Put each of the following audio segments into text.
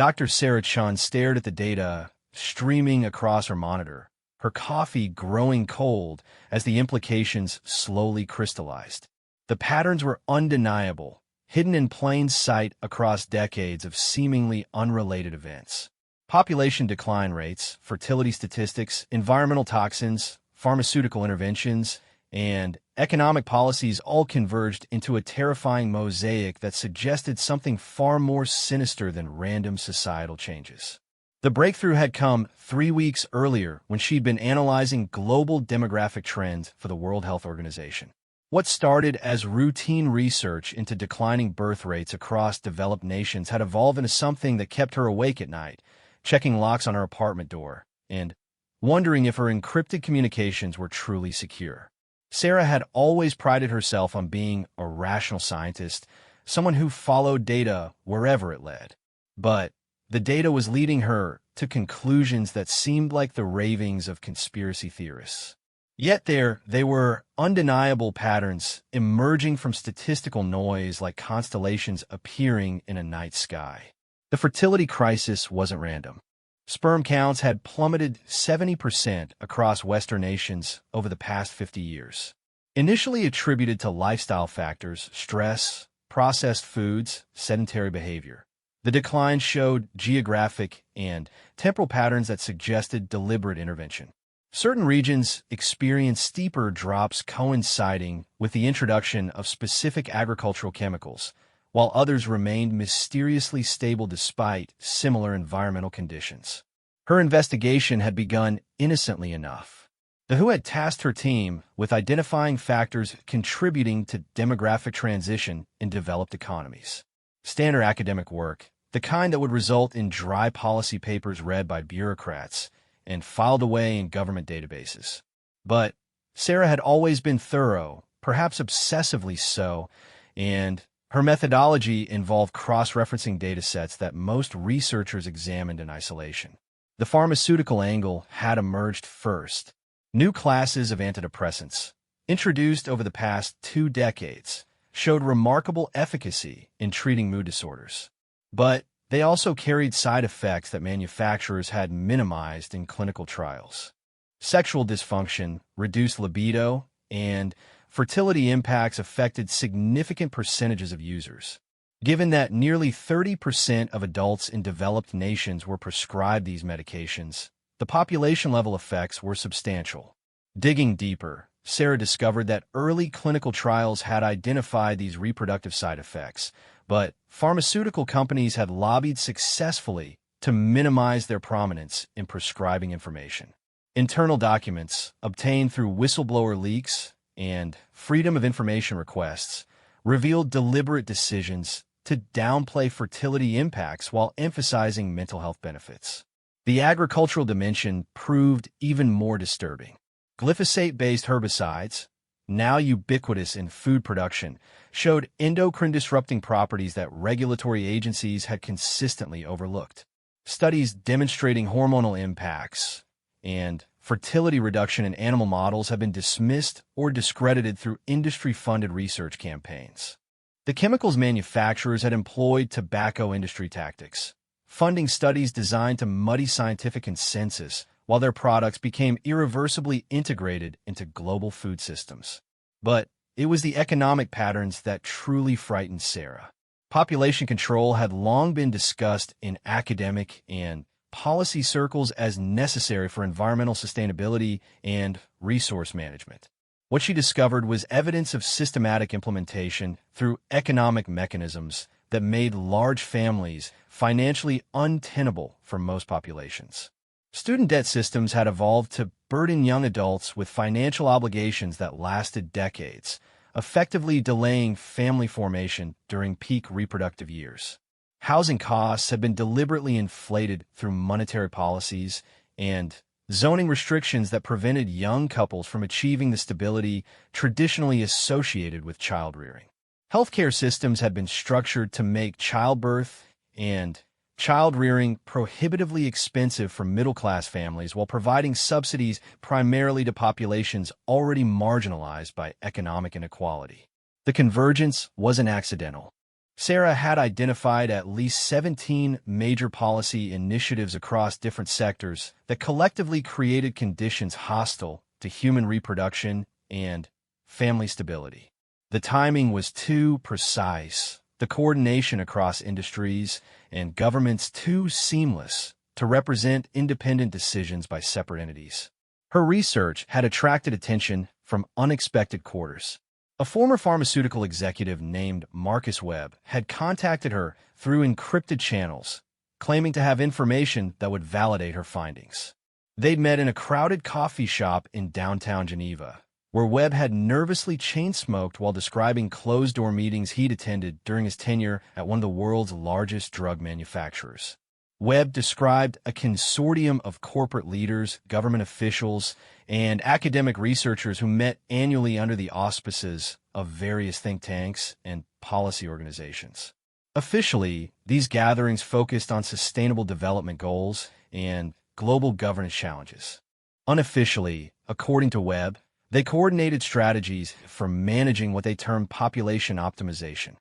Dr. Sarah Chun stared at the data streaming across her monitor, her coffee growing cold as the implications slowly crystallized. The patterns were undeniable, hidden in plain sight across decades of seemingly unrelated events. Population decline rates, fertility statistics, environmental toxins, pharmaceutical interventions, and economic policies all converged into a terrifying mosaic that suggested something far more sinister than random societal changes. The breakthrough had come 3 weeks earlier when she'd been analyzing global demographic trends for the World Health Organization. What started as routine research into declining birth rates across developed nations had evolved into something that kept her awake at night, checking locks on her apartment door, and wondering if her encrypted communications were truly secure. Sarah had always prided herself on being a rational scientist, someone who followed data wherever it led. But the data was leading her to conclusions that seemed like the ravings of conspiracy theorists. Yet they were undeniable patterns emerging from statistical noise like constellations appearing in a night sky. The fertility crisis wasn't random. Sperm counts had plummeted 70% across Western nations over the past 50 years. Initially attributed to lifestyle factors, stress, processed foods, sedentary behavior, the decline showed geographic and temporal patterns that suggested deliberate intervention. Certain regions experienced steeper drops coinciding with the introduction of specific agricultural chemicals, while others remained mysteriously stable despite similar environmental conditions. Her investigation had begun innocently enough. The WHO had tasked her team with identifying factors contributing to demographic transition in developed economies. Standard academic work, the kind that would result in dry policy papers read by bureaucrats and filed away in government databases. But Sarah had always been thorough, perhaps obsessively so, and her methodology involved cross-referencing datasets that most researchers examined in isolation. The pharmaceutical angle had emerged first. New classes of antidepressants, introduced over the past 2 decades, showed remarkable efficacy in treating mood disorders. But they also carried side effects that manufacturers had minimized in clinical trials. Sexual dysfunction, reduced libido, and fertility impacts affected significant percentages of users. Given that nearly 30% of adults in developed nations were prescribed these medications, the population-level effects were substantial. Digging deeper, Sarah discovered that early clinical trials had identified these reproductive side effects, but pharmaceutical companies had lobbied successfully to minimize their prominence in prescribing information. Internal documents, obtained through whistleblower leaks and Freedom of Information requests, revealed deliberate decisions to downplay fertility impacts while emphasizing mental health benefits. The agricultural dimension proved even more disturbing. Glyphosate-based herbicides, now ubiquitous in food production, showed endocrine-disrupting properties that regulatory agencies had consistently overlooked. Studies demonstrating hormonal impacts and fertility reduction in animal models have been dismissed or discredited through industry-funded research campaigns. The chemicals manufacturers had employed tobacco industry tactics, funding studies designed to muddy scientific consensus while their products became irreversibly integrated into global food systems. But it was the economic patterns that truly frightened Sarah. Population control had long been discussed in academic and policy circles as necessary for environmental sustainability and resource management. What she discovered was evidence of systematic implementation through economic mechanisms that made large families financially untenable for most populations. Student debt systems had evolved to burden young adults with financial obligations that lasted decades, effectively delaying family formation during peak reproductive years. Housing costs have been deliberately inflated through monetary policies and zoning restrictions that prevented young couples from achieving the stability traditionally associated with child-rearing. Healthcare systems had been structured to make childbirth and child-rearing prohibitively expensive for middle-class families while providing subsidies primarily to populations already marginalized by economic inequality. The convergence wasn't accidental. Sarah had identified at least 17 major policy initiatives across different sectors that collectively created conditions hostile to human reproduction and family stability. The timing was too precise, the coordination across industries and governments too seamless to represent independent decisions by separate entities. Her research had attracted attention from unexpected quarters. A former pharmaceutical executive named Marcus Webb had contacted her through encrypted channels, claiming to have information that would validate her findings. They'd met in a crowded coffee shop in downtown Geneva, where Webb had nervously chain-smoked while describing closed-door meetings he'd attended during his tenure at one of the world's largest drug manufacturers. Webb described a consortium of corporate leaders, government officials, and academic researchers who met annually under the auspices of various think tanks and policy organizations. Officially, these gatherings focused on sustainable development goals and global governance challenges. Unofficially, according to Webb, they coordinated strategies for managing what they termed population optimization.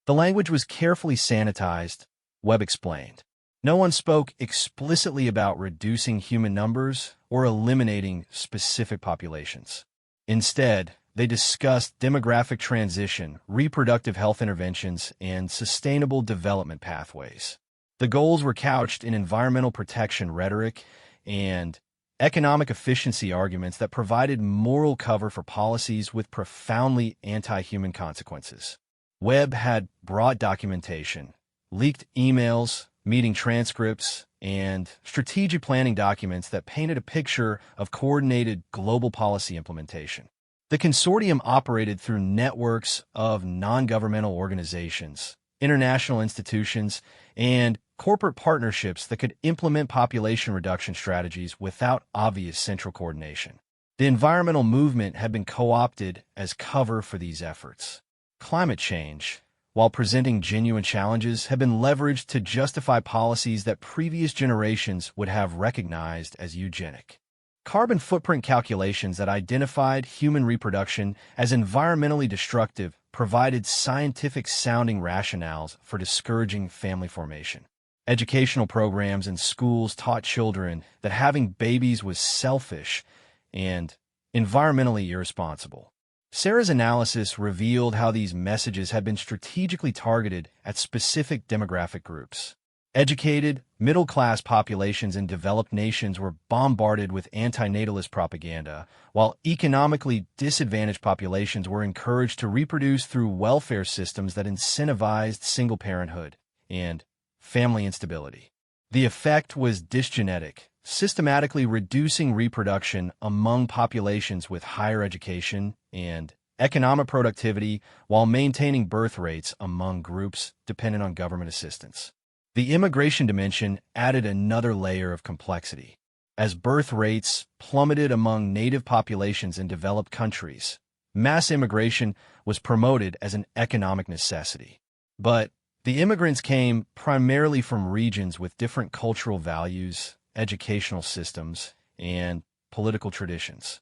The language was carefully sanitized, Webb explained. No one spoke explicitly about reducing human numbers or eliminating specific populations. Instead, they discussed demographic transition, reproductive health interventions, and sustainable development pathways. The goals were couched in environmental protection rhetoric and economic efficiency arguments that provided moral cover for policies with profoundly anti-human consequences. Webb had brought documentation, leaked emails, meeting transcripts, and strategic planning documents that painted a picture of coordinated global policy implementation. The consortium operated through networks of non-governmental organizations, international institutions, and corporate partnerships that could implement population reduction strategies without obvious central coordination. The environmental movement had been co-opted as cover for these efforts. Climate change, while presenting genuine challenges, have been leveraged to justify policies that previous generations would have recognized as eugenic. Carbon footprint calculations that identified human reproduction as environmentally destructive provided scientific-sounding rationales for discouraging family formation. Educational programs in schools taught children that having babies was selfish and environmentally irresponsible. Sarah's analysis revealed how these messages had been strategically targeted at specific demographic groups. Educated, middle-class populations in developed nations were bombarded with anti-natalist propaganda, while economically disadvantaged populations were encouraged to reproduce through welfare systems that incentivized single parenthood and family instability. The effect was dysgenetic, systematically reducing reproduction among populations with higher education and economic productivity while maintaining birth rates among groups dependent on government assistance. The immigration dimension added another layer of complexity. As birth rates plummeted among native populations in developed countries, mass immigration was promoted as an economic necessity. But the immigrants came primarily from regions with different cultural values, educational systems, and political traditions.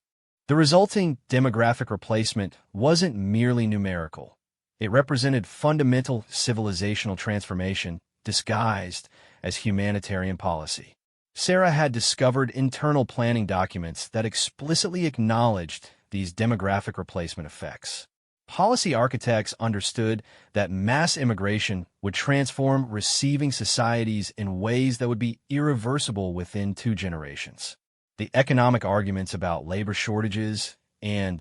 The resulting demographic replacement wasn't merely numerical. It represented fundamental civilizational transformation disguised as humanitarian policy. Sarah had discovered internal planning documents that explicitly acknowledged these demographic replacement effects. Policy architects understood that mass immigration would transform receiving societies in ways that would be irreversible within 2 generations. The economic arguments about labor shortages and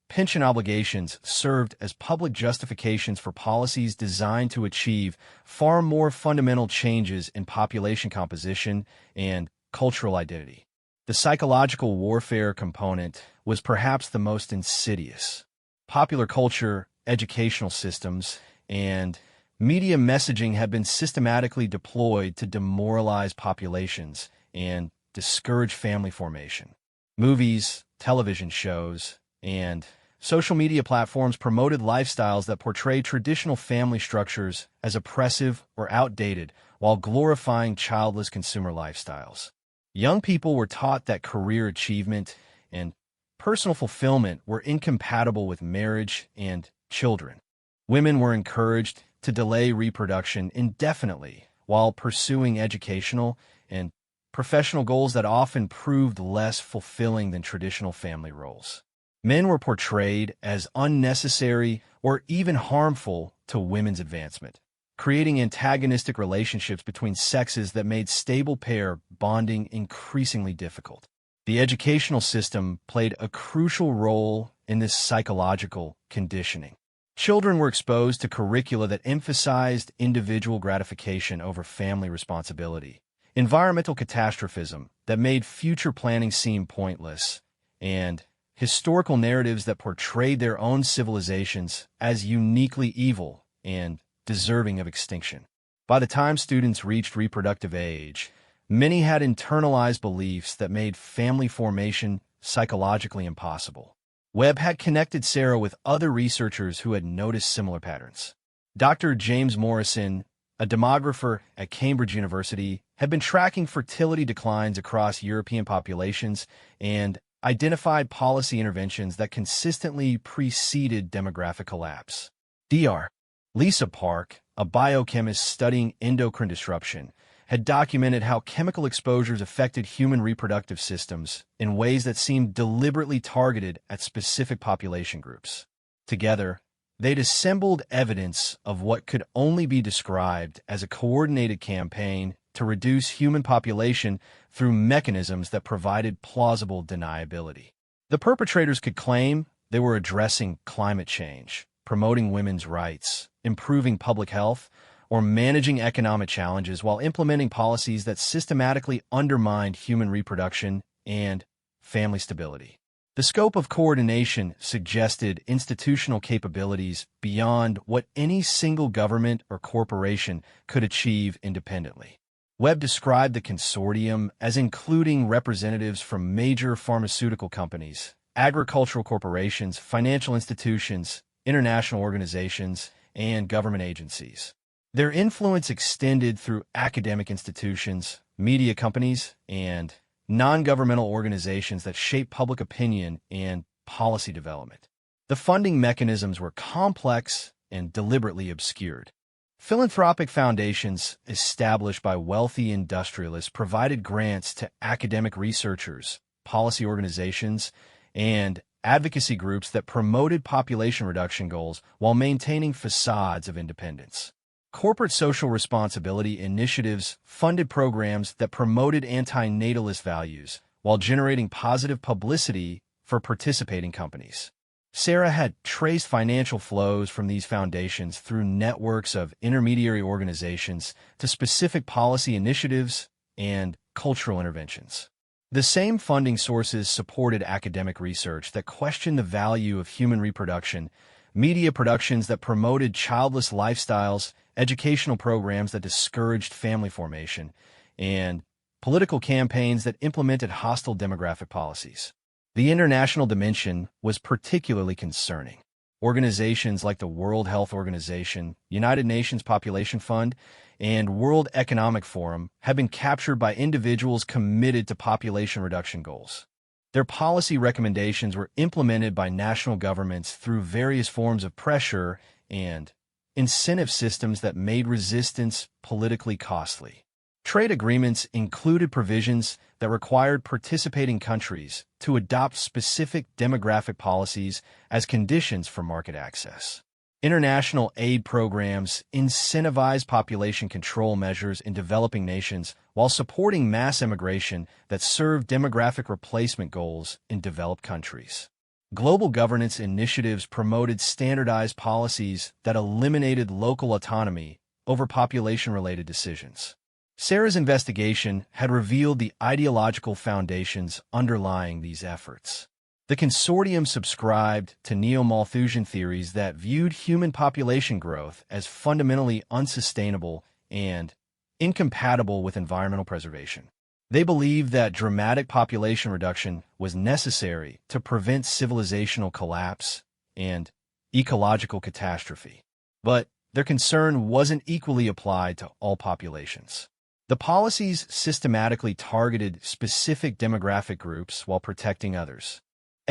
pension obligations served as public justifications for policies designed to achieve far more fundamental changes in population composition and cultural identity. The psychological warfare component was perhaps the most insidious. Popular culture, educational systems, and media messaging have been systematically deployed to demoralize populations and discourage family formation. Movies, television shows, and social media platforms promoted lifestyles that portray traditional family structures as oppressive or outdated while glorifying childless consumer lifestyles. Young people were taught that career achievement and personal fulfillment were incompatible with marriage and children. Women were encouraged to delay reproduction indefinitely while pursuing educational and professional goals that often proved less fulfilling than traditional family roles. Men were portrayed as unnecessary or even harmful to women's advancement, creating antagonistic relationships between sexes that made stable pair bonding increasingly difficult. The educational system played a crucial role in this psychological conditioning. Children were exposed to curricula that emphasized individual gratification over family responsibility, environmental catastrophism that made future planning seem pointless, and historical narratives that portrayed their own civilizations as uniquely evil and deserving of extinction. By the time students reached reproductive age, many had internalized beliefs that made family formation psychologically impossible. Webb had connected Sarah with other researchers who had noticed similar patterns. Dr. James Morrison, a demographer at Cambridge University, had been tracking fertility declines across European populations and identified policy interventions that consistently preceded demographic collapse. Dr. Lisa Park, a biochemist studying endocrine disruption, had documented how chemical exposures affected human reproductive systems in ways that seemed deliberately targeted at specific population groups. Together, they'd assembled evidence of what could only be described as a coordinated campaign to reduce human population through mechanisms that provided plausible deniability. The perpetrators could claim they were addressing climate change, promoting women's rights, improving public health, or managing economic challenges while implementing policies that systematically undermined human reproduction and family stability. The scope of coordination suggested institutional capabilities beyond what any single government or corporation could achieve independently. Webb described the consortium as including representatives from major pharmaceutical companies, agricultural corporations, financial institutions, international organizations, and government agencies. Their influence extended through academic institutions, media companies, and non-governmental organizations that shape public opinion and policy development. The funding mechanisms were complex and deliberately obscured. Philanthropic foundations established by wealthy industrialists provided grants to academic researchers, policy organizations, and advocacy groups that promoted population reduction goals while maintaining facades of independence. Corporate social responsibility initiatives funded programs that promoted anti-natalist values while generating positive publicity for participating companies. Sarah had traced financial flows from these foundations through networks of intermediary organizations to specific policy initiatives and cultural interventions. The same funding sources supported academic research that questioned the value of human reproduction, media productions that promoted childless lifestyles, educational programs that discouraged family formation, and political campaigns that implemented hostile demographic policies. The international dimension was particularly concerning. Organizations like the World Health Organization, United Nations Population Fund, and World Economic Forum have been captured by individuals committed to population reduction goals. Their policy recommendations were implemented by national governments through various forms of pressure and incentive systems that made resistance politically costly. Trade agreements included provisions that required participating countries to adopt specific demographic policies as conditions for market access. International aid programs incentivized population control measures in developing nations while supporting mass immigration that served demographic replacement goals in developed countries. Global governance initiatives promoted standardized policies that eliminated local autonomy over population-related decisions. Sarah's investigation had revealed the ideological foundations underlying these efforts. The consortium subscribed to neo-Malthusian theories that viewed human population growth as fundamentally unsustainable and incompatible with environmental preservation. They believed that dramatic population reduction was necessary to prevent civilizational collapse and ecological catastrophe. But their concern wasn't equally applied to all populations. The policies systematically targeted specific demographic groups while protecting others.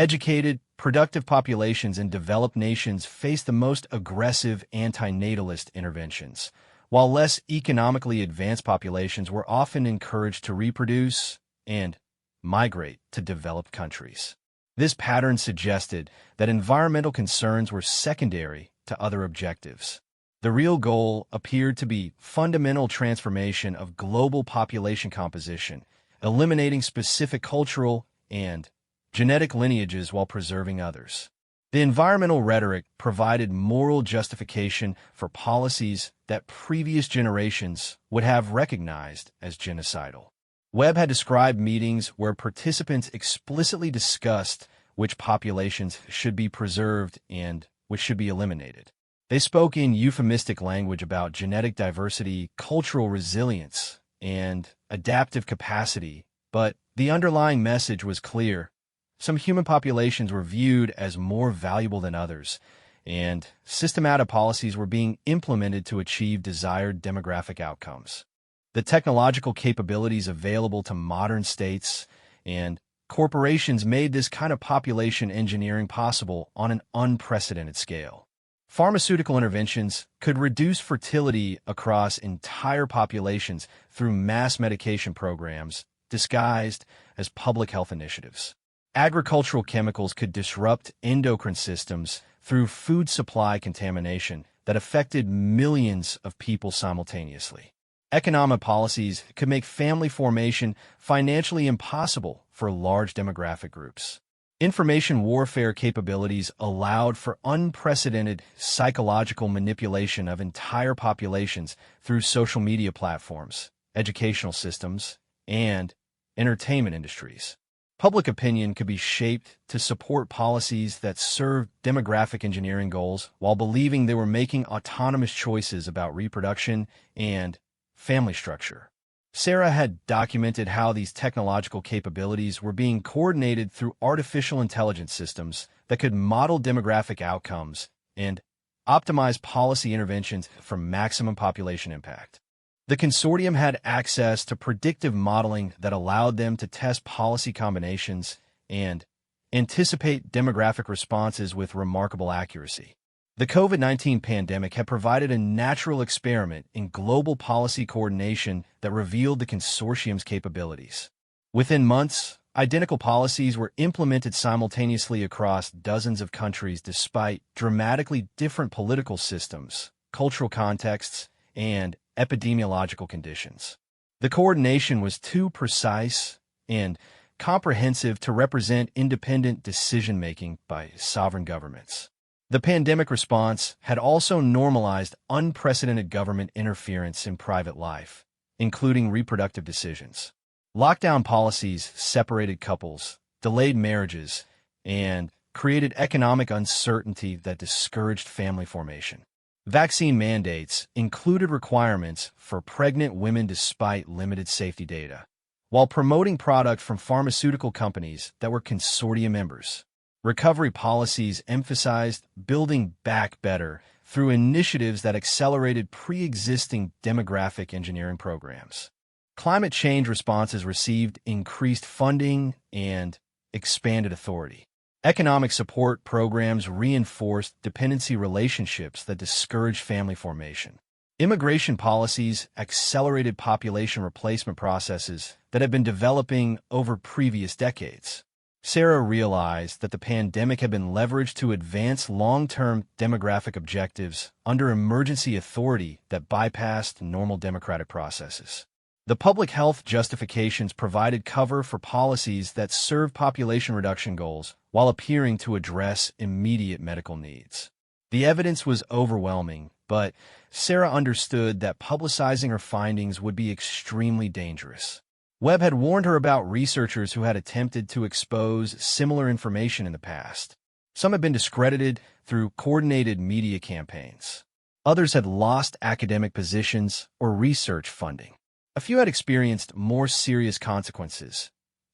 Educated, productive populations in developed nations face the most aggressive antinatalist interventions, while less economically advanced populations were often encouraged to reproduce and migrate to developed countries. This pattern suggested that environmental concerns were secondary to other objectives. The real goal appeared to be fundamental transformation of global population composition, eliminating specific cultural and genetic lineages while preserving others. The environmental rhetoric provided moral justification for policies that previous generations would have recognized as genocidal. Webb had described meetings where participants explicitly discussed which populations should be preserved and which should be eliminated. They spoke in euphemistic language about genetic diversity, cultural resilience, and adaptive capacity, but the underlying message was clear. Some human populations were viewed as more valuable than others, and systematic policies were being implemented to achieve desired demographic outcomes. The technological capabilities available to modern states and corporations made this kind of population engineering possible on an unprecedented scale. Pharmaceutical interventions could reduce fertility across entire populations through mass medication programs disguised as public health initiatives. Agricultural chemicals could disrupt endocrine systems through food supply contamination that affected millions of people simultaneously. Economic policies could make family formation financially impossible for large demographic groups. Information warfare capabilities allowed for unprecedented psychological manipulation of entire populations through social media platforms, educational systems, and entertainment industries. Public opinion could be shaped to support policies that served demographic engineering goals while believing they were making autonomous choices about reproduction and family structure. Sarah had documented how these technological capabilities were being coordinated through artificial intelligence systems that could model demographic outcomes and optimize policy interventions for maximum population impact. The consortium had access to predictive modeling that allowed them to test policy combinations and anticipate demographic responses with remarkable accuracy. The COVID-19 pandemic had provided a natural experiment in global policy coordination that revealed the consortium's capabilities. Within months, identical policies were implemented simultaneously across dozens of countries despite dramatically different political systems, cultural contexts, and epidemiological conditions. The coordination was too precise and comprehensive to represent independent decision-making by sovereign governments. The pandemic response had also normalized unprecedented government interference in private life, including reproductive decisions. Lockdown policies separated couples, delayed marriages, and created economic uncertainty that discouraged family formation. Vaccine mandates included requirements for pregnant women despite limited safety data, while promoting product from pharmaceutical companies that were consortium members. Recovery policies emphasized building back better through initiatives that accelerated pre-existing demographic engineering programs. Climate change responses received increased funding and expanded authority. Economic support programs reinforced dependency relationships that discouraged family formation. Immigration policies accelerated population replacement processes that had been developing over previous decades. Sarah realized that the pandemic had been leveraged to advance long-term demographic objectives under emergency authority that bypassed normal democratic processes. The public health justifications provided cover for policies that served population reduction goals while appearing to address immediate medical needs. The evidence was overwhelming, but Sarah understood that publicizing her findings would be extremely dangerous. Webb had warned her about researchers who had attempted to expose similar information in the past. Some had been discredited through coordinated media campaigns. Others had lost academic positions or research funding. A few had experienced more serious consequences: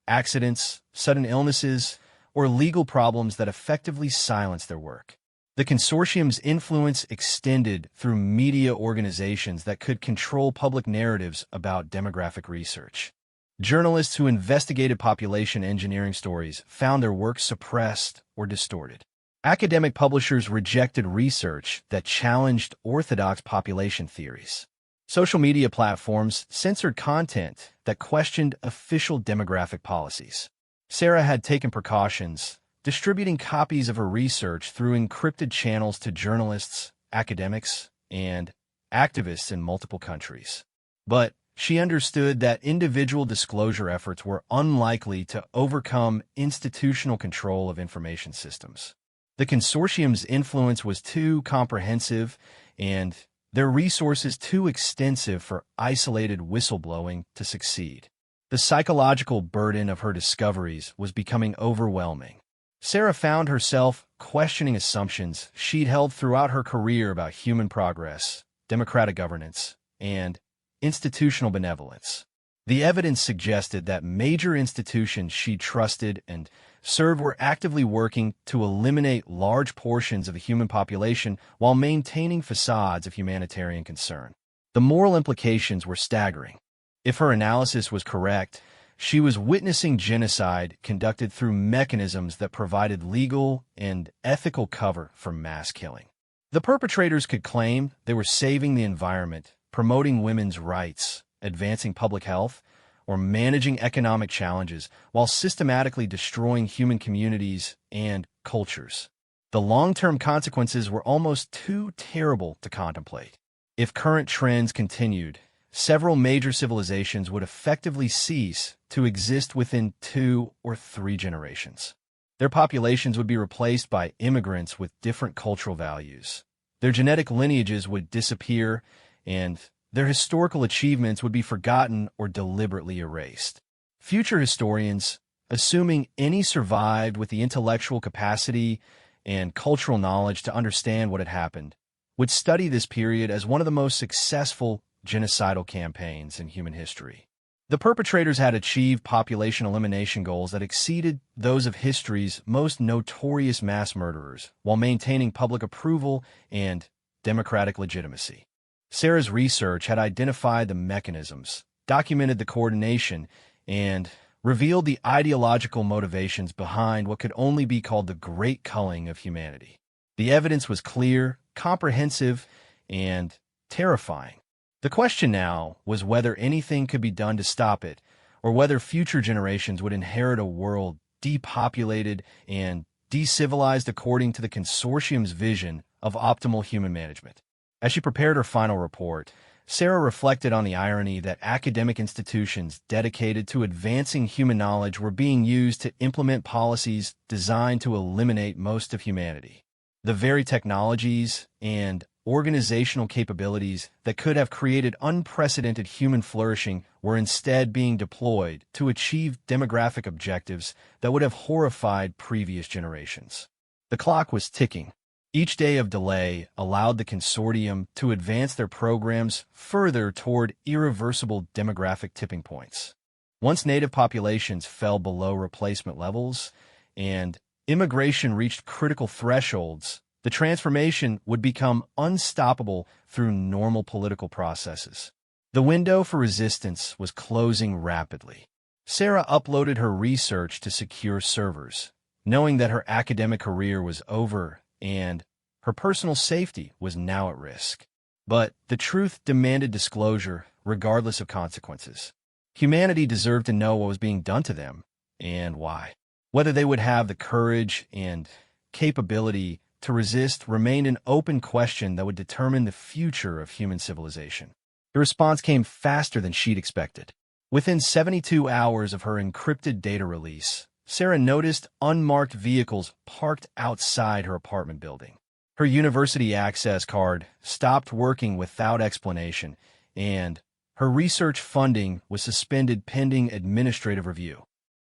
accidents, sudden illnesses, or legal problems that effectively silenced their work. The consortium's influence extended through media organizations that could control public narratives about demographic research. Journalists who investigated population engineering stories found their work suppressed or distorted. Academic publishers rejected research that challenged orthodox population theories. Social media platforms censored content that questioned official demographic policies. Sarah had taken precautions, distributing copies of her research through encrypted channels to journalists, academics, and activists in multiple countries. But she understood that individual disclosure efforts were unlikely to overcome institutional control of information systems. The consortium's influence was too comprehensive and their resources too extensive for isolated whistleblowing to succeed. The psychological burden of her discoveries was becoming overwhelming. Sarah found herself questioning assumptions she'd held throughout her career about human progress, democratic governance, and institutional benevolence. The evidence suggested that major institutions she trusted and served were actively working to eliminate large portions of the human population while maintaining facades of humanitarian concern. The moral implications were staggering. If her analysis was correct, she was witnessing genocide conducted through mechanisms that provided legal and ethical cover for mass killing. The perpetrators could claim they were saving the environment, promoting women's rights, advancing public health, or managing economic challenges while systematically destroying human communities and cultures. The long-term consequences were almost too terrible to contemplate. If current trends continued, several major civilizations would effectively cease to exist within 2 or 3 generations. Their populations would be replaced by immigrants with different cultural values. Their genetic lineages would disappear, and their historical achievements would be forgotten or deliberately erased. Future historians, assuming any survived with the intellectual capacity and cultural knowledge to understand what had happened, would study this period as one of the most successful genocidal campaigns in human history. The perpetrators had achieved population elimination goals that exceeded those of history's most notorious mass murderers while maintaining public approval and democratic legitimacy. Sarah's research had identified the mechanisms, documented the coordination, and revealed the ideological motivations behind what could only be called the Great Culling of humanity. The evidence was clear, comprehensive, and terrifying. The question now was whether anything could be done to stop it, or whether future generations would inherit a world depopulated and decivilized according to the consortium's vision of optimal human management. As she prepared her final report, Sarah reflected on the irony that academic institutions dedicated to advancing human knowledge were being used to implement policies designed to eliminate most of humanity. The very technologies and organizational capabilities that could have created unprecedented human flourishing were instead being deployed to achieve demographic objectives that would have horrified previous generations. The clock was ticking. Each day of delay allowed the consortium to advance their programs further toward irreversible demographic tipping points. Once native populations fell below replacement levels and immigration reached critical thresholds, the transformation would become unstoppable through normal political processes. The window for resistance was closing rapidly. Sarah uploaded her research to secure servers, knowing that her academic career was over and her personal safety was now at risk. But the truth demanded disclosure, regardless of consequences. Humanity deserved to know what was being done to them and why. Whether they would have the courage and capability to resist remained an open question that would determine the future of human civilization. The response came faster than she'd expected. Within 72 hours of her encrypted data release, Sarah noticed unmarked vehicles parked outside her apartment building. Her university access card stopped working without explanation, and her research funding was suspended pending administrative review.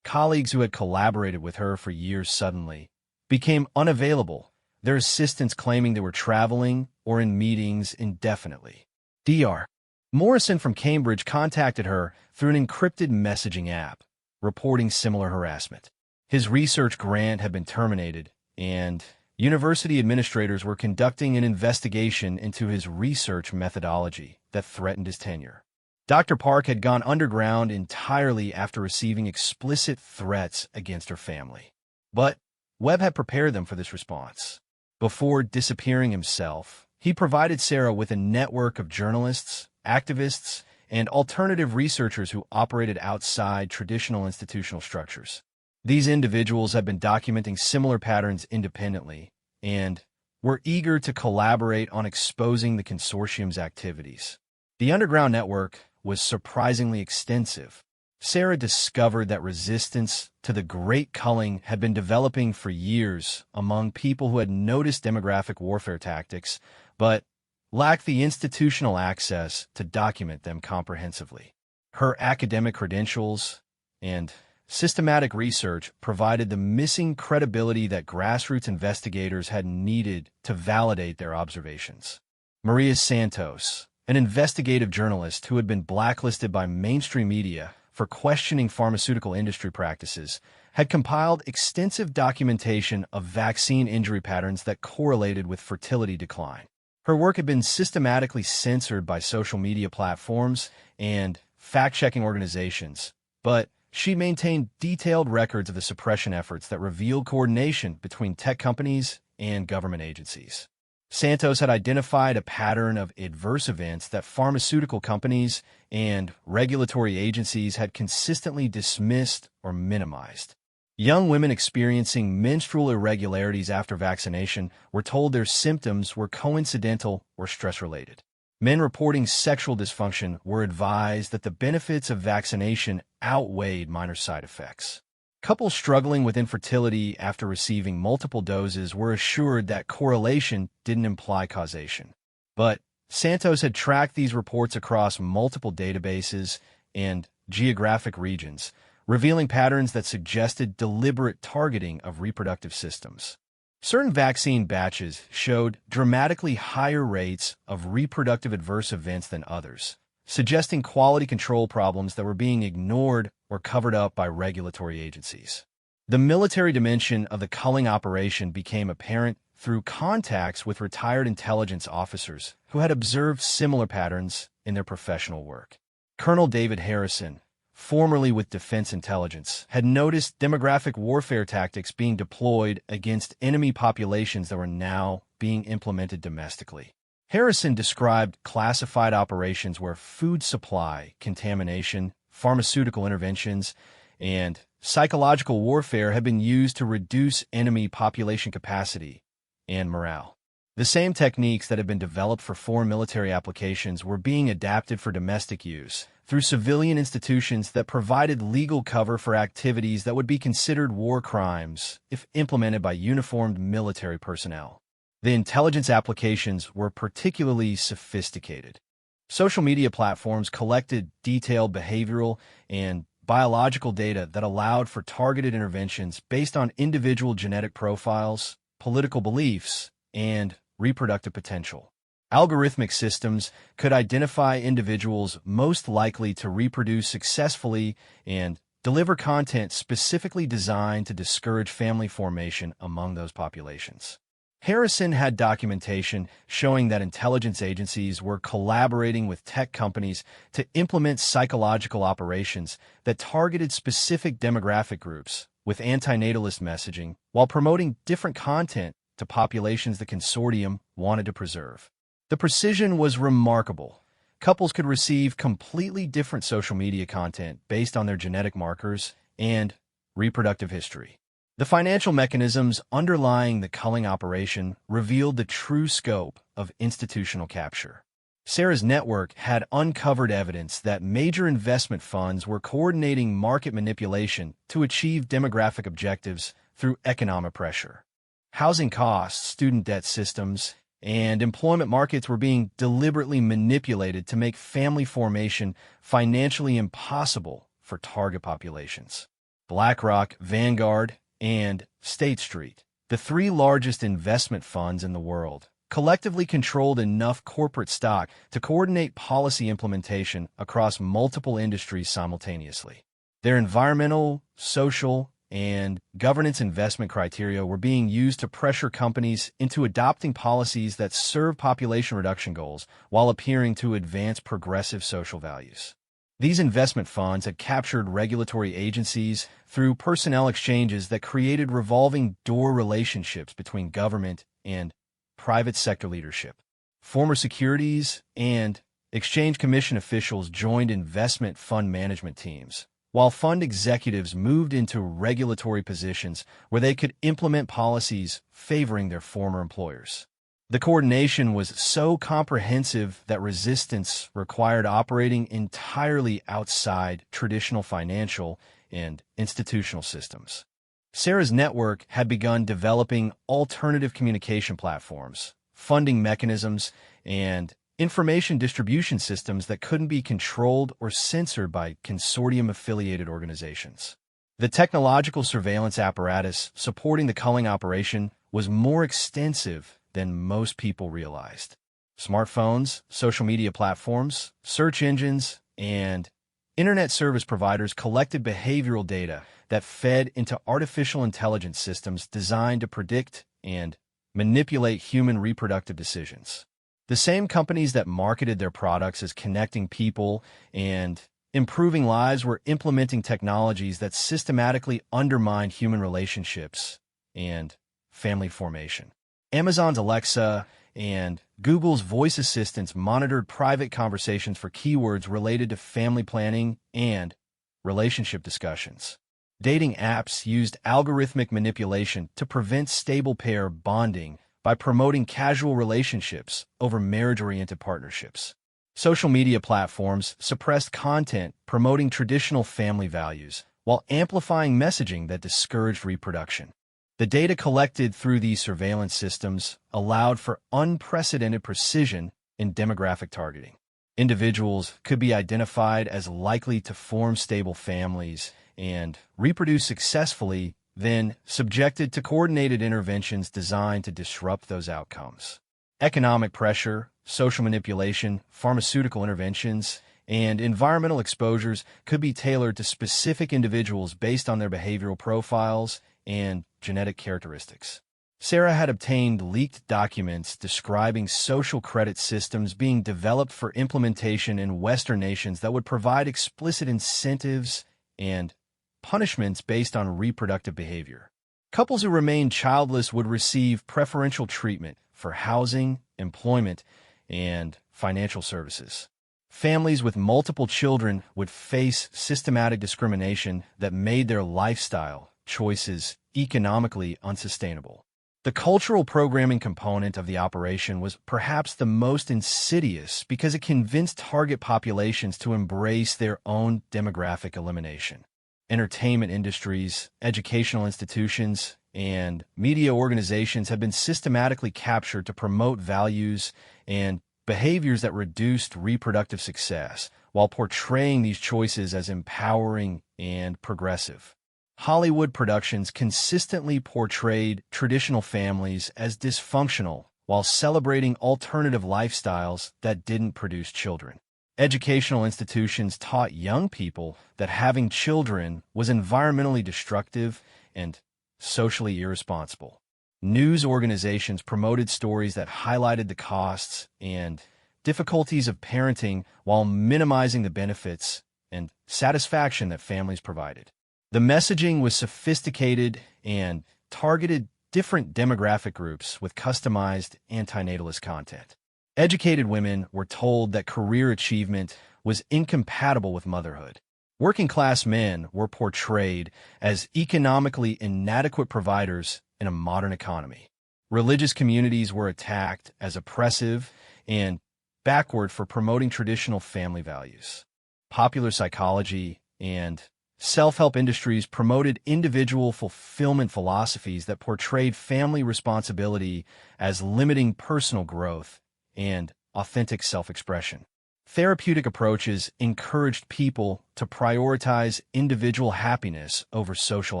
Colleagues who had collaborated with her for years suddenly became unavailable, their assistants claiming they were traveling or in meetings indefinitely. Dr. Morrison from Cambridge contacted her through an encrypted messaging app, reporting similar harassment. His research grant had been terminated, and university administrators were conducting an investigation into his research methodology that threatened his tenure. Dr. Park had gone underground entirely after receiving explicit threats against her family. But Webb had prepared them for this response. Before disappearing himself, he provided Sarah with a network of journalists, activists, and alternative researchers who operated outside traditional institutional structures. These individuals had been documenting similar patterns independently and were eager to collaborate on exposing the consortium's activities. The underground network was surprisingly extensive. Sarah discovered that resistance to the Great Culling had been developing for years among people who had noticed demographic warfare tactics, but lacked the institutional access to document them comprehensively. Her academic credentials and systematic research provided the missing credibility that grassroots investigators had needed to validate their observations. Maria Santos, an investigative journalist who had been blacklisted by mainstream media for questioning pharmaceutical industry practices, had compiled extensive documentation of vaccine injury patterns that correlated with fertility decline. Her work had been systematically censored by social media platforms and fact-checking organizations, but she maintained detailed records of the suppression efforts that revealed coordination between tech companies and government agencies. Santos had identified a pattern of adverse events that pharmaceutical companies and regulatory agencies had consistently dismissed or minimized. Young women experiencing menstrual irregularities after vaccination were told their symptoms were coincidental or stress-related. Men reporting sexual dysfunction were advised that the benefits of vaccination outweighed minor side effects. Couples struggling with infertility after receiving multiple doses were assured that correlation didn't imply causation. But Santos had tracked these reports across multiple databases and geographic regions, revealing patterns that suggested deliberate targeting of reproductive systems. Certain vaccine batches showed dramatically higher rates of reproductive adverse events than others, suggesting quality control problems that were being ignored or covered up by regulatory agencies. The military dimension of the culling operation became apparent through contacts with retired intelligence officers who had observed similar patterns in their professional work. Colonel David Harrison, formerly with Defense Intelligence, had noticed demographic warfare tactics being deployed against enemy populations that were now being implemented domestically. Harrison described classified operations where food supply contamination, pharmaceutical interventions, and psychological warfare had been used to reduce enemy population capacity and morale. The same techniques that had been developed for foreign military applications were being adapted for domestic use through civilian institutions that provided legal cover for activities that would be considered war crimes if implemented by uniformed military personnel. The intelligence applications were particularly sophisticated. Social media platforms collected detailed behavioral and biological data that allowed for targeted interventions based on individual genetic profiles, political beliefs, and reproductive potential. Algorithmic systems could identify individuals most likely to reproduce successfully and deliver content specifically designed to discourage family formation among those populations. Harrison had documentation showing that intelligence agencies were collaborating with tech companies to implement psychological operations that targeted specific demographic groups with antinatalist messaging while promoting different content to populations the consortium wanted to preserve. The precision was remarkable. Couples could receive completely different social media content based on their genetic markers and reproductive history. The financial mechanisms underlying the culling operation revealed the true scope of institutional capture. Sarah's network had uncovered evidence that major investment funds were coordinating market manipulation to achieve demographic objectives through economic pressure. Housing costs, student debt systems, and employment markets were being deliberately manipulated to make family formation financially impossible for target populations. BlackRock, Vanguard, and State Street, the three largest investment funds in the world, collectively controlled enough corporate stock to coordinate policy implementation across multiple industries simultaneously. Their environmental, social, and governance investment criteria were being used to pressure companies into adopting policies that serve population reduction goals while appearing to advance progressive social values. These investment funds had captured regulatory agencies through personnel exchanges that created revolving door relationships between government and private sector leadership. Former securities and exchange commission officials joined investment fund management teams, while fund executives moved into regulatory positions where they could implement policies favoring their former employers. The coordination was so comprehensive that resistance required operating entirely outside traditional financial and institutional systems. Sarah's network had begun developing alternative communication platforms, funding mechanisms, and information distribution systems that couldn't be controlled or censored by consortium-affiliated organizations. The technological surveillance apparatus supporting the culling operation was more extensive than most people realized. Smartphones, social media platforms, search engines, and internet service providers collected behavioral data that fed into artificial intelligence systems designed to predict and manipulate human reproductive decisions. The same companies that marketed their products as connecting people and improving lives were implementing technologies that systematically undermined human relationships and family formation. Amazon's Alexa and Google's voice assistants monitored private conversations for keywords related to family planning and relationship discussions. Dating apps used algorithmic manipulation to prevent stable pair bonding by promoting casual relationships over marriage-oriented partnerships. Social media platforms suppressed content promoting traditional family values while amplifying messaging that discouraged reproduction. The data collected through these surveillance systems allowed for unprecedented precision in demographic targeting. Individuals could be identified as likely to form stable families and reproduce successfully, then subjected to coordinated interventions designed to disrupt those outcomes. Economic pressure, social manipulation, pharmaceutical interventions, and environmental exposures could be tailored to specific individuals based on their behavioral profiles and genetic characteristics. Sarah had obtained leaked documents describing social credit systems being developed for implementation in Western nations that would provide explicit incentives and punishments based on reproductive behavior. Couples who remained childless would receive preferential treatment for housing, employment, and financial services. Families with multiple children would face systematic discrimination that made their lifestyle choices economically unsustainable. The cultural programming component of the operation was perhaps the most insidious because it convinced target populations to embrace their own demographic elimination. Entertainment industries, educational institutions, and media organizations have been systematically captured to promote values and behaviors that reduced reproductive success, while portraying these choices as empowering and progressive. Hollywood productions consistently portrayed traditional families as dysfunctional while celebrating alternative lifestyles that didn't produce children. Educational institutions taught young people that having children was environmentally destructive and socially irresponsible. News organizations promoted stories that highlighted the costs and difficulties of parenting while minimizing the benefits and satisfaction that families provided. The messaging was sophisticated and targeted different demographic groups with customized antinatalist content. Educated women were told that career achievement was incompatible with motherhood. Working-class men were portrayed as economically inadequate providers in a modern economy. Religious communities were attacked as oppressive and backward for promoting traditional family values. Popular psychology and self-help industries promoted individual fulfillment philosophies that portrayed family responsibility as limiting personal growth and authentic self-expression. Therapeutic approaches encouraged people to prioritize individual happiness over social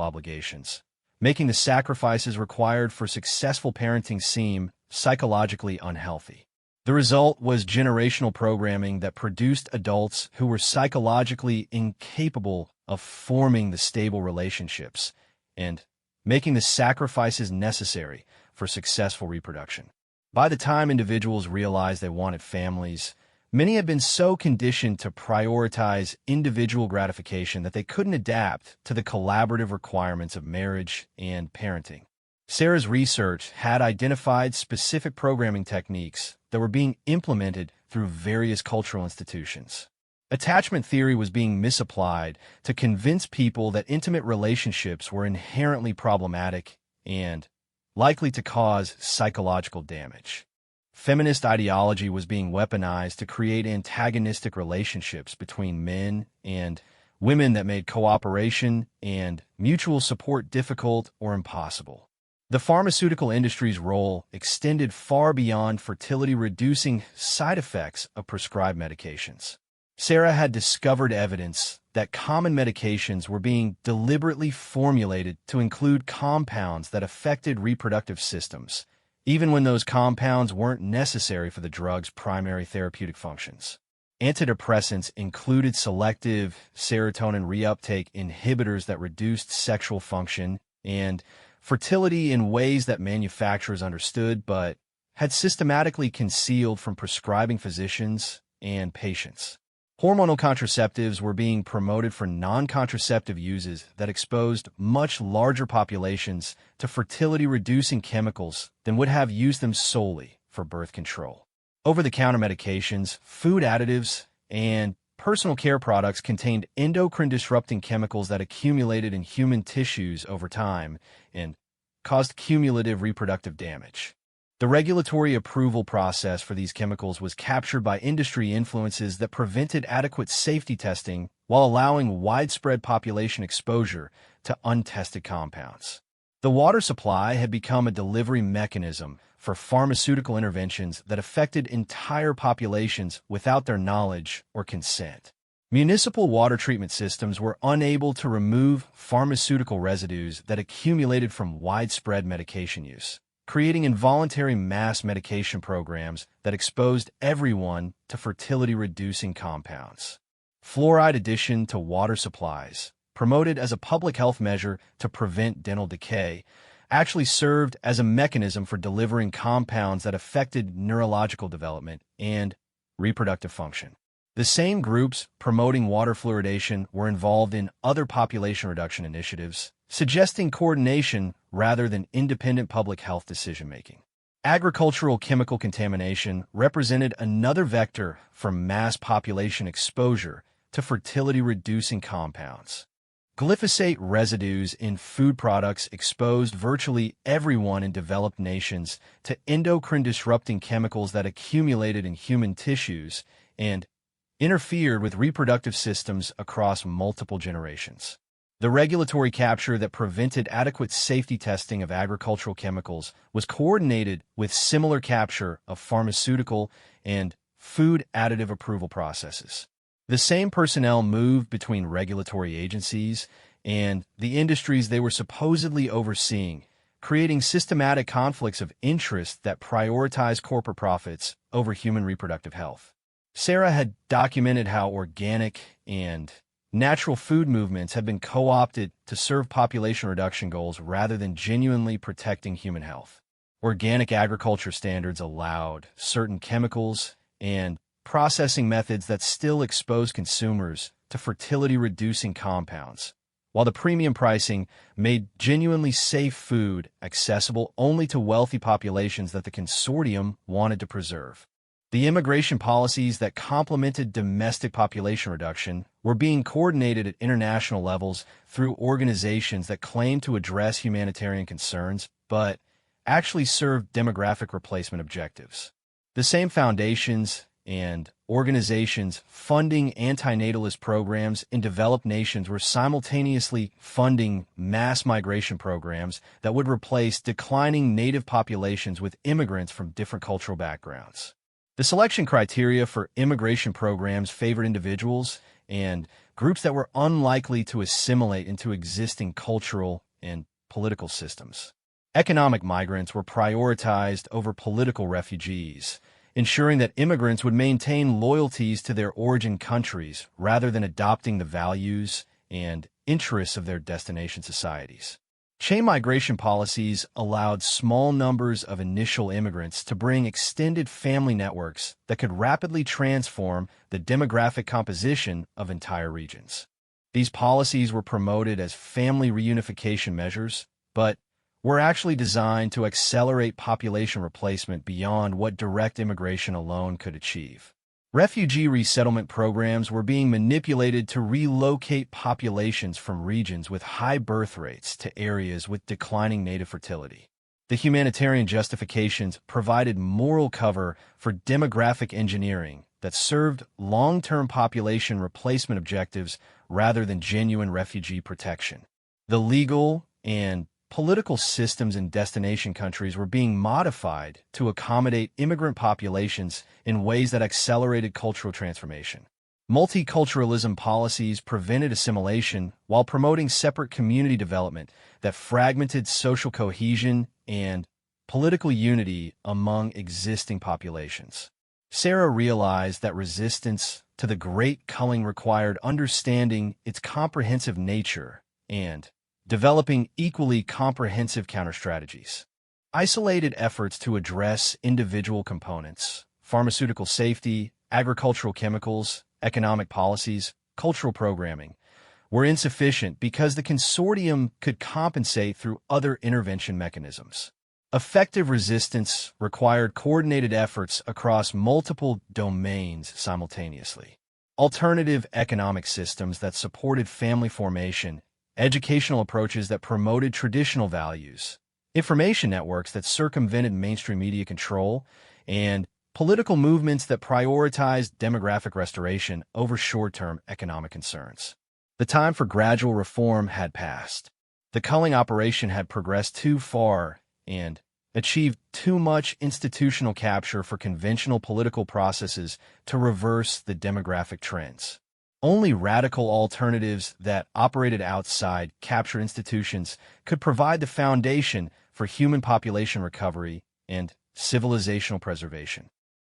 obligations, making the sacrifices required for successful parenting seem psychologically unhealthy. The result was generational programming that produced adults who were psychologically incapable of forming the stable relationships and making the sacrifices necessary for successful reproduction. By the time individuals realized they wanted families, Many had been so conditioned to prioritize individual gratification that they couldn't adapt to the collaborative requirements of marriage and parenting. Sarah's research had identified specific programming techniques that were being implemented through various cultural institutions. Attachment theory was being misapplied to convince people that intimate relationships were inherently problematic and likely to cause psychological damage. Feminist ideology was being weaponized to create antagonistic relationships between men and women that made cooperation and mutual support difficult or impossible. The pharmaceutical industry's role extended far beyond fertility-reducing side effects of prescribed medications. Sarah had discovered evidence that common medications were being deliberately formulated to include compounds that affected reproductive systems, even when those compounds weren't necessary for the drug's primary therapeutic functions. Antidepressants included selective serotonin reuptake inhibitors that reduced sexual function and fertility in ways that manufacturers understood but had systematically concealed from prescribing physicians and patients. Hormonal contraceptives were being promoted for non-contraceptive uses that exposed much larger populations to fertility-reducing chemicals than would have used them solely for birth control. Over-the-counter medications, food additives, and personal care products contained endocrine-disrupting chemicals that accumulated in human tissues over time and caused cumulative reproductive damage. The regulatory approval process for these chemicals was captured by industry influences that prevented adequate safety testing while allowing widespread population exposure to untested compounds. The water supply had become a delivery mechanism for pharmaceutical interventions that affected entire populations without their knowledge or consent. Municipal water treatment systems were unable to remove pharmaceutical residues that accumulated from widespread medication use, creating involuntary mass medication programs that exposed everyone to fertility-reducing compounds. Fluoride addition to water supplies, promoted as a public health measure to prevent dental decay, actually served as a mechanism for delivering compounds that affected neurological development and reproductive function. The same groups promoting water fluoridation were involved in other population reduction initiatives, suggesting coordination rather than independent public health decision-making. Agricultural chemical contamination represented another vector for mass population exposure to fertility-reducing compounds. Glyphosate residues in food products exposed virtually everyone in developed nations to endocrine-disrupting chemicals that accumulated in human tissues and interfered with reproductive systems across multiple generations. The regulatory capture that prevented adequate safety testing of agricultural chemicals was coordinated with similar capture of pharmaceutical and food additive approval processes. The same personnel moved between regulatory agencies and the industries they were supposedly overseeing, creating systematic conflicts of interest that prioritize corporate profits over human reproductive health. Sarah had documented how organic and natural food movements have been co-opted to serve population reduction goals rather than genuinely protecting human health. Organic agriculture standards allowed certain chemicals and processing methods that still expose consumers to fertility-reducing compounds, while the premium pricing made genuinely safe food accessible only to wealthy populations that the consortium wanted to preserve. The immigration policies that complemented domestic population reduction were being coordinated at international levels through organizations that claimed to address humanitarian concerns, but actually served demographic replacement objectives. The same foundations and organizations funding antinatalist programs in developed nations were simultaneously funding mass migration programs that would replace declining native populations with immigrants from different cultural backgrounds. The selection criteria for immigration programs favored individuals and groups that were unlikely to assimilate into existing cultural and political systems. Economic migrants were prioritized over political refugees, ensuring that immigrants would maintain loyalties to their origin countries rather than adopting the values and interests of their destination societies. Chain migration policies allowed small numbers of initial immigrants to bring extended family networks that could rapidly transform the demographic composition of entire regions. These policies were promoted as family reunification measures, but were actually designed to accelerate population replacement beyond what direct immigration alone could achieve. Refugee resettlement programs were being manipulated to relocate populations from regions with high birth rates to areas with declining native fertility. The humanitarian justifications provided moral cover for demographic engineering that served long-term population replacement objectives rather than genuine refugee protection. The legal and political systems in destination countries were being modified to accommodate immigrant populations in ways that accelerated cultural transformation. Multiculturalism policies prevented assimilation while promoting separate community development that fragmented social cohesion and political unity among existing populations. Sarah realized that resistance to the Great Culling required understanding its comprehensive nature and developing equally comprehensive counterstrategies. Isolated efforts to address individual components, pharmaceutical safety, agricultural chemicals, economic policies, cultural programming, were insufficient because the consortium could compensate through other intervention mechanisms. Effective resistance required coordinated efforts across multiple domains simultaneously. Alternative economic systems that supported family formation, educational approaches that promoted traditional values, information networks that circumvented mainstream media control, and political movements that prioritized demographic restoration over short-term economic concerns. The time for gradual reform had passed. The culling operation had progressed too far and achieved too much institutional capture for conventional political processes to reverse the demographic trends. Only radical alternatives that operated outside capture institutions could provide the foundation for human population recovery and civilizational preservation.